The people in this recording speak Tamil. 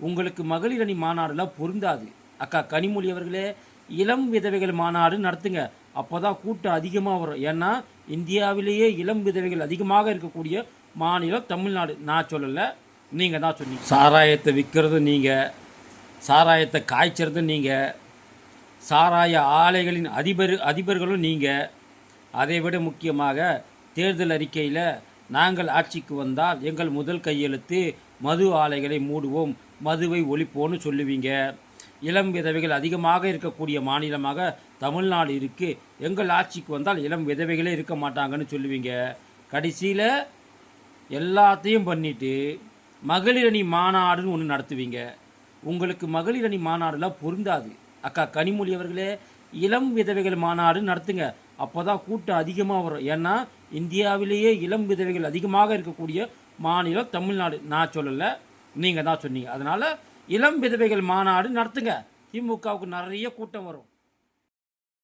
உங்களுக்கு மகளிர் அணி மாநாடுலாம் பொருந்தாது. அக்கா கனிமொழி அவர்களே, இளம் விதவைகள் மாநாடு நடத்துங்க. அப்போ தான் கூட்டம் அதிகமாக வரும். ஏன்னா இந்தியாவிலேயே இளம் விதவைகள் அதிகமாக இருக்கக்கூடிய மாநிலம் தமிழ்நாடு. நான் சொல்லலை, நீங்கள் தான் சொன்னீங்க. சாராயத்தை விற்கிறது நீங்கள், சாராயத்தை காய்ச்சறது நீங்கள், சாராய ஆலைகளின் அதிபர்களும் நீங்கள். அதைவிட முக்கியமாக தேர்தல் அறிக்கையில் நாங்கள் ஆட்சிக்கு வந்தால் எங்கள் முதல் கையெழுத்து மது ஆலைகளை மூடுவோம், மதுவை ஒழிப்போன்னு சொல்லுவீங்க. இளம் விதவைகள் அதிகமாக இருக்கக்கூடிய மாநிலமாக தமிழ்நாடு இருக்குது. எங்கள் ஆட்சிக்கு வந்தால் இளம் விதவைகளே இருக்க மாட்டாங்கன்னு சொல்லுவீங்க. கடைசியில் எல்லாத்தையும் பண்ணிவிட்டு மகளிர் அணி மாநாடுன்னு ஒன்று நடத்துவீங்க. உங்களுக்கு மகளிர் அணி மாநாடுலாம் பொருந்தாது. அக்கா கனிமொழி அவர்களே, இளம் விதவைகள் மாநாடு நடத்துங்க. அப்போ தான் கூட்டம் அதிகமாக வரும். ஏன்னா இந்தியாவிலேயே இளம் விதவைகள் அதிகமாக இருக்கக்கூடிய மாநிலம் தமிழ்நாடு. நான் சொல்லலை, நீங்கள் தான் சொன்னீங்க. அதனால் இளம் விதவைகள் மாநாடு நடத்துங்க. திமுகவுக்கு நிறைய கூட்டம் வரும்.